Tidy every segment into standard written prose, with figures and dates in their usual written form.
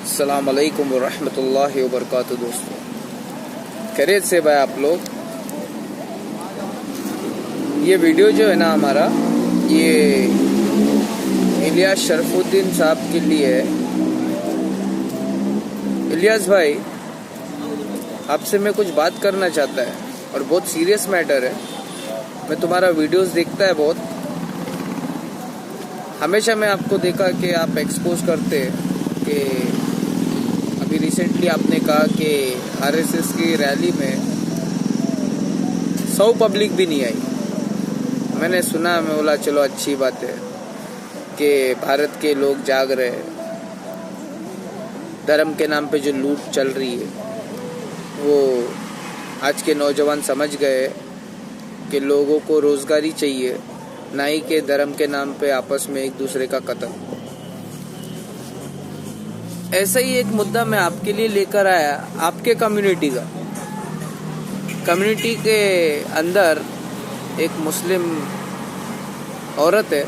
अस्सलाम वालेकुम वरहमतुल्लाहि वबरकातुहू। दोस्तों, खैरियत से भाई आप लोग। ये वीडियो जो है ना हमारा, ये इलियास शरफुद्दीन साहब के लिए है। इलियास भाई, आपसे मैं कुछ बात करना चाहता है और बहुत सीरियस मैटर है। मैं तुम्हारा वीडियोस देखता है बहुत, हमेशा मैं आपको देखा कि आप एक्सपोज करते कि अभी रिसेंटली आपने कहा कि आरएसएस की रैली में 100 पब्लिक भी नहीं आई। मैंने सुना, मैं बोला चलो अच्छी बात है कि भारत के लोग जाग रहे हैं। धर्म के नाम पे जो लूट चल रही है वो आज के नौजवान समझ गए कि लोगों को रोजगारी चाहिए, ना ही के धर्म के नाम पे आपस में एक दूसरे का कत्ल। ऐसा ही एक मुद्दा मैं आपके लिए लेकर आया, आपके कम्युनिटी का। कम्युनिटी के अंदर एक मुस्लिम औरत है,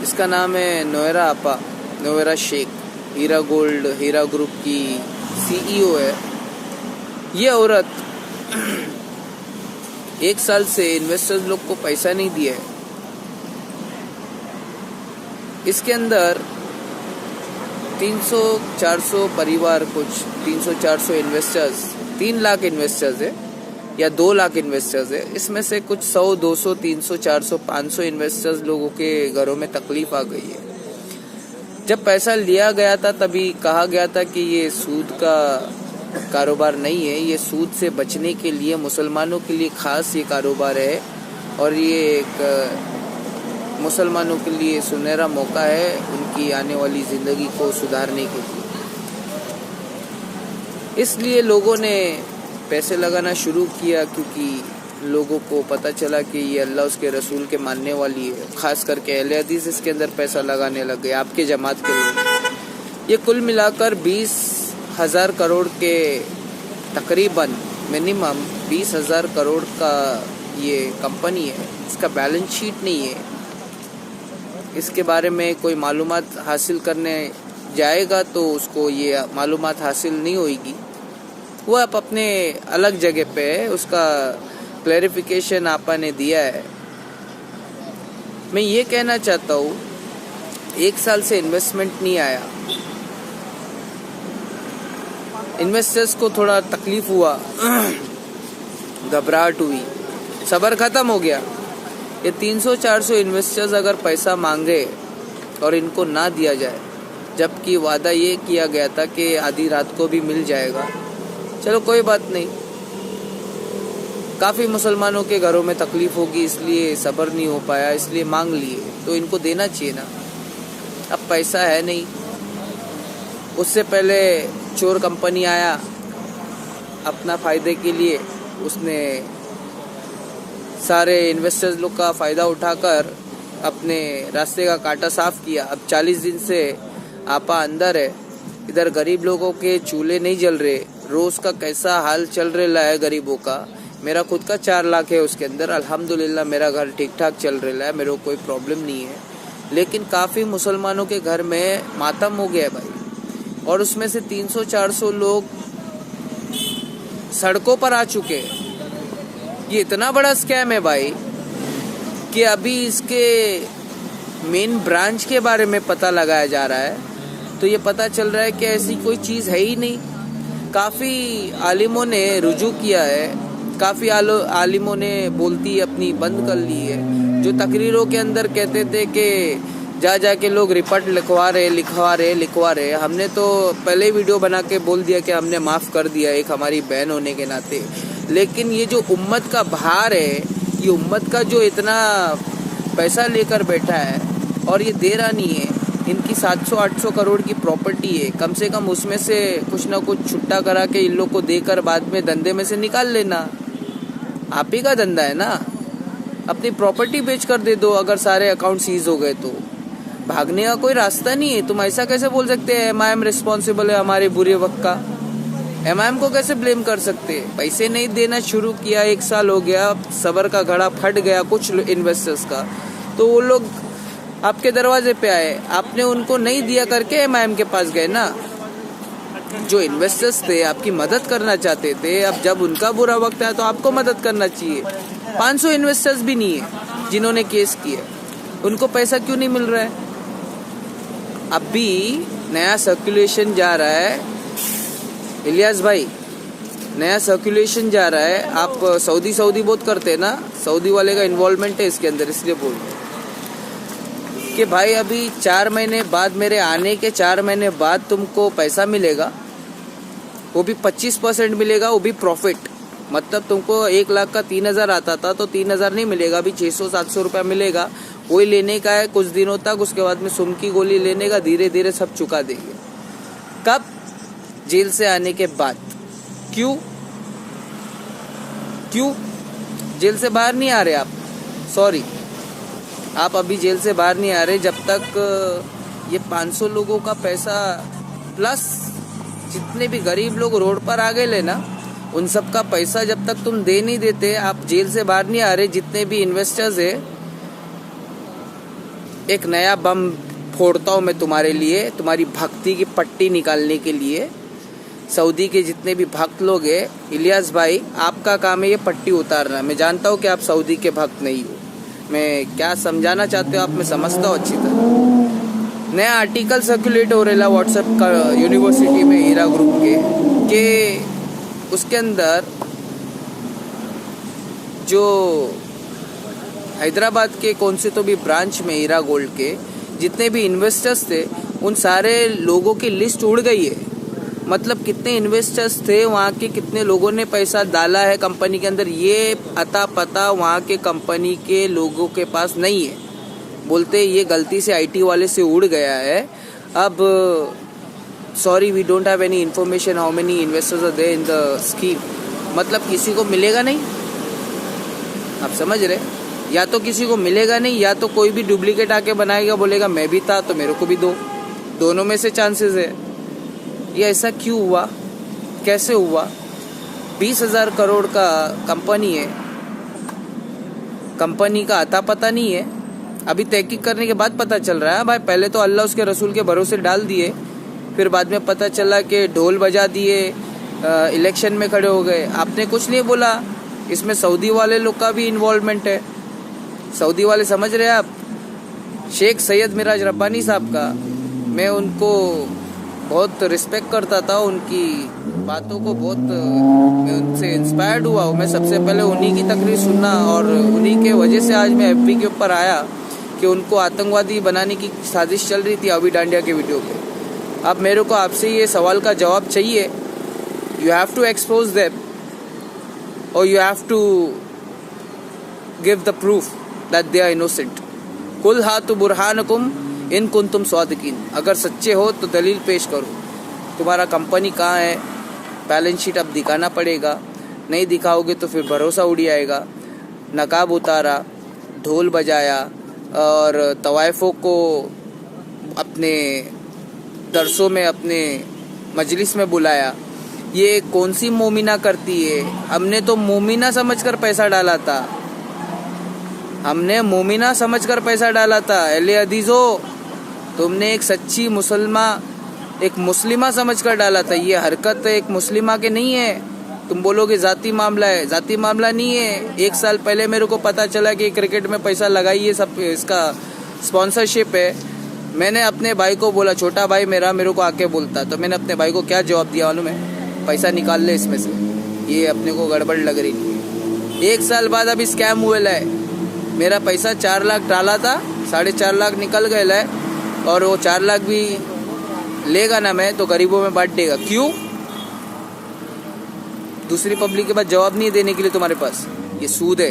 इसका नाम है नोएरा आपा, नोएरा शेख। हीरा गोल्ड, हीरा ग्रुप की सीईओ है। ये औरत 1 साल से इन्वेस्टर्स लोग को पैसा नहीं दिया है। इसके अंदर 300-400 परिवार, कुछ 300-400 इन्वेस्टर्स, 3 लाख इन्वेस्टर्स है या 2 लाख इन्वेस्टर्स है। इसमें से कुछ 100, 200, 300, 400, 500 इन्वेस्टर्स लोगों के घरों में तकलीफ आ गई है। जब पैसा लिया गया था तभी कहा गया था कि ये सूद का कारोबार नहीं है, ये सूद से बचने के लिए मुसलमानों के लिए खास ये कारोबार है और ये एक मुसलमानों के लिए सुनहरा मौका है उनकी आने वाली ज़िंदगी को सुधारने के लिए। इसलिए लोगों ने पैसे लगाना शुरू किया, क्योंकि लोगों को पता चला कि ये अल्लाह उसके रसूल के मानने वाली है। खास करके अहले हदीस इसके अंदर पैसा लगाने लग गए, आपके जमात के लोग। ये कुल मिलाकर 20,000 करोड़ के तकरीबन मिनिमम 20,000 करोड़ का ये कंपनी है। इसका बैलेंस शीट नहीं है, इसके बारे में कोई मालूमात हासिल करने जाएगा तो उसको ये मालूमात हासिल नहीं होगी। वो आप अपने अलग जगह पे है, उसका क्लैरिफिकेशन आपा ने दिया है। मैं ये कहना चाहता हूँ, 1 साल से इन्वेस्टमेंट नहीं आया, इन्वेस्टर्स को थोड़ा तकलीफ हुआ, घबराहट हुई, सब्र खत्म हो गया। ये 300-400 इन्वेस्टर्स अगर पैसा मांगे और इनको ना दिया जाए, जबकि वादा ये किया गया था कि आधी रात को भी मिल जाएगा, चलो कोई बात नहीं, काफ़ी मुसलमानों के घरों में तकलीफ होगी इसलिए सब्र नहीं हो पाया, इसलिए मांग लिए, तो इनको देना चाहिए ना। अब पैसा है नहीं। उससे पहले चोर कंपनी आया अपना फ़ायदे के लिए, उसने सारे इन्वेस्टर्स लोग का फ़ायदा उठाकर अपने रास्ते का कांटा साफ किया। अब 40 दिन से आपा अंदर है, इधर गरीब लोगों के चूल्हे नहीं जल रहे। रोज़ का कैसा हाल चल रहा है गरीबों का। मेरा खुद का 4 लाख है उसके अंदर, अल्हम्दुलिल्लाह मेरा घर ठीक ठाक चल रहा है, मेरे को कोई प्रॉब्लम नहीं है। लेकिन काफ़ी मुसलमानों के घर में मातम हो गया है भाई, और उसमें से 300-400 लोग सड़कों पर आ चुके हैं। ये इतना बड़ा स्कैम है भाई कि अभी इसके मेन ब्रांच के बारे में पता लगाया जा रहा है, तो ये पता चल रहा है कि ऐसी कोई चीज़ है ही नहीं। काफ़ी आलिमों ने रुजू किया है, काफ़ी आलिमों ने बोलती अपनी बंद कर ली है। जो तकरीरों के अंदर कहते थे कि जा के लोग रिपोर्ट लिखवा रहे। हमने तो पहले वीडियो बना के बोल दिया कि हमने माफ़ कर दिया, एक हमारी बहन होने के नाते। लेकिन ये जो उम्मत का भार है, ये उम्मत का जो इतना पैसा लेकर बैठा है और ये दे रहा नहीं है, इनकी 700-800 करोड़ की प्रॉपर्टी है, कम से कम उसमें से कुछ ना कुछ छुट्टा करा के इन लोग को देकर बाद में धंधे में से निकाल लेना। आप ही का धंधा है ना, अपनी प्रॉपर्टी बेच कर दे दो। अगर सारे अकाउंट सीज हो गए तो भागने का कोई रास्ता नहीं है। तुम ऐसा कैसे बोल सकते हैं एमआईएम रिस्पॉन्सिबल है हमारे बुरे वक्त का? एमआईएम को कैसे ब्लेम कर सकते? पैसे नहीं देना शुरू किया, 1 साल हो गया, सब्र का घड़ा फट गया कुछ इन्वेस्टर्स का, तो वो लोग आपके दरवाजे पे आए, आपने उनको नहीं दिया करके एमआईएम के पास गए ना। जो इन्वेस्टर्स थे आपकी मदद करना चाहते थे, अब जब उनका बुरा वक्त है तो आपको मदद करना चाहिए। 500 इन्वेस्टर्स भी नहीं है जिन्होंने केस किया, उनको पैसा क्यों नहीं मिल रहा है? अभी नया सर्कुलेशन जा रहा है इलियास भाई, नया सर्कुलेशन जा रहा है। आप सऊदी बहुत करते हैं ना, सऊदी वाले का इन्वॉल्वमेंट है इसके अंदर, इसलिए बोल रहे कि भाई अभी 4 महीने बाद, मेरे आने के 4 महीने बाद तुमको पैसा मिलेगा, वो भी 25% मिलेगा, वो भी प्रॉफिट। मतलब तुमको 1 लाख का 3,000 आता था तो 3,000 नहीं मिलेगा, अभी 600-700 रुपया मिलेगा। वही लेने का है कुछ दिनों तक, उसके बाद में सुम की गोली लेने का, धीरे धीरे सब चुका देंगे। कब? जेल से आने के बाद। क्यों जेल से बाहर नहीं आ रहे आप? सॉरी, आप अभी जेल से बाहर नहीं आ रहे जब तक ये 500 लोगों का पैसा प्लस जितने भी गरीब लोग रोड पर आ गए ना, उन सब का पैसा जब तक तुम दे नहीं देते, आप जेल से बाहर नहीं आ रहे। जितने भी इन्वेस्टर्स है, एक नया बम फोड़ता हूँ मैं तुम्हारे लिए, तुम्हारी भक्ति की पट्टी निकालने के लिए। सऊदी के जितने भी भक्त लोग हैं, इलियास भाई आपका काम है ये पट्टी उतारना। मैं जानता हूँ कि आप सऊदी के भक्त नहीं हो, मैं क्या समझाना चाहते हो आप, मैं समझता हूँ अच्छी तरह। नया आर्टिकल सर्कुलेट हो रहा है व्हाट्सएप का यूनिवर्सिटी में, हीरा ग्रुप के उसके अंदर जो हैदराबाद के कौन से तो भी ब्रांच में हीरा गोल्ड के जितने भी इन्वेस्टर्स थे, उन सारे लोगों की लिस्ट उड़ गई है। मतलब कितने इन्वेस्टर्स थे वहाँ के, कितने लोगों ने पैसा डाला है कंपनी के अंदर, ये अता पता वहाँ के कंपनी के लोगों के पास नहीं है। बोलते ये गलती से आईटी वाले से उड़ गया है। अब sorry, we don't have any information how many investors are there in the scheme. मतलब किसी को मिलेगा नहीं, आप समझ रहे? या तो किसी को मिलेगा नहीं, या तो कोई भी डुप्लीकेट आके बनाएगा, बोलेगा मैं भी था तो मेरे को भी दो। दोनों में से चांसेस है। ये ऐसा क्यों हुआ, कैसे हुआ? 20,000 करोड़ का कंपनी है, कंपनी का अता पता नहीं है। अभी तहकीक करने के बाद पता चल रहा है भाई। पहले तो अल्लाह उसके रसूल के भरोसे डाल दिए, फिर बाद में पता चला कि ढोल बजा दिए, इलेक्शन में खड़े हो गए। आपने कुछ नहीं बोला, इसमें सऊदी वाले लोग का भी इन्वॉल्वमेंट है। सऊदी वाले समझ रहे हैं आप? शेख सैयद मिराज रब्बानी साहब का, मैं उनको बहुत रिस्पेक्ट करता था, उनकी बातों को बहुत मैं उनसे इंस्पायर्ड हुआ। मैं सबसे पहले उन्हीं की तकरीर सुनना, और उन्हीं के वजह से आज मैं एफबी के ऊपर आया कि उनको आतंकवादी बनाने की साजिश चल रही थी अभी डांडिया के वीडियो पे। अब मेरे को आपसे ये सवाल का जवाब चाहिए। You have to expose them और you have to give the proof that they are innocent. कुल हातु बुरहानकुम इन कुंतुम स्वादिकीन। अगर सच्चे हो तो दलील पेश करो। तुम्हारा कंपनी कहाँ है, बैलेंस शीट अब दिखाना पड़ेगा। नहीं दिखाओगे तो फिर भरोसा उड़ आएगा। नकाब उतारा, ढोल बजाया और तवाइफों को अपने दरसों में, अपने मजलिस में बुलाया। ये कौन सी मोमिना करती है? हमने तो मोमिना समझकर पैसा डाला था, हमने मोमिना समझकर पैसा डाला था। अहले अदीज़ो, तुमने एक सच्ची एक मुस्लिमा समझकर डाला था। ये हरकत एक मुस्लिमा के नहीं है। तुम बोलोगे जाती मामला है, जाती मामला नहीं है। 1 साल पहले मेरे को पता चला कि क्रिकेट में पैसा लगाइए, सब इसका स्पॉन्सरशिप है। मैंने अपने भाई को बोला, छोटा भाई मेरे को आके बोलता, तो मैंने अपने भाई को क्या जवाब दिया मालूम है? पैसा निकाल ले इसमें से, ये अपने को गड़बड़ लग रही है। 1 साल बाद अभी स्कैम हुए है। मेरा पैसा 4 लाख डाला था, 4.5 लाख निकल गए है, और वो 4 लाख भी लेगा ना मैं तो गरीबों में बांट देगा। क्यों? दूसरी पब्लिक के पास जवाब नहीं देने के लिए तुम्हारे पास। ये सूद है,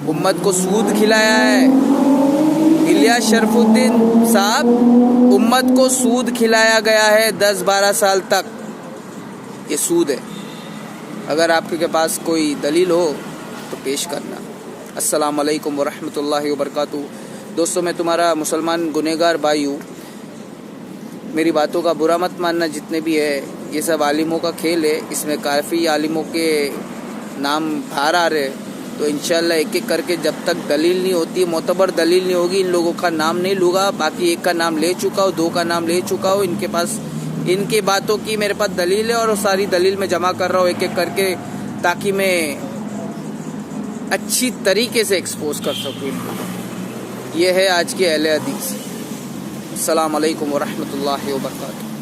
उम्मत को सूद खिलाया है। इलियास शरफुद्दीन साहब, उम्मत को सूद खिलाया गया है 10-12 साल तक। ये सूद है। अगर आपके पास कोई दलील हो तो पेश करना। अस्सलाम वालेकुम वरहमतुल्लाहि वबरकातुहू। दोस्तों, मैं तुम्हारा मुसलमान गुनहगार भाई हूँ। मेरी बातों का बुरा मत मानना। जितने भी है ये सब आलिमों का खेल है। इसमें काफ़ी आलिमों के नाम बाहर आ रहे, तो इंशाल्लाह एक एक करके जब तक दलील नहीं होती, मोतबर दलील नहीं होगी, इन लोगों का नाम नहीं लूँगा। बाकी एक का नाम ले चुका हूँ, 2 का नाम ले चुका हूँ। इनके पास इनकी बातों की मेरे पास दलील है और सारी दलील मैं जमा कर रहा हूँ एक एक करके, ताकि मैं अच्छी तरीके से एक्सपोज कर सकूँ इनको। ये है आज के अहले हदीस। अस्सलाम वालेकुम व रहमतुल्लाहि व बरकातुहू।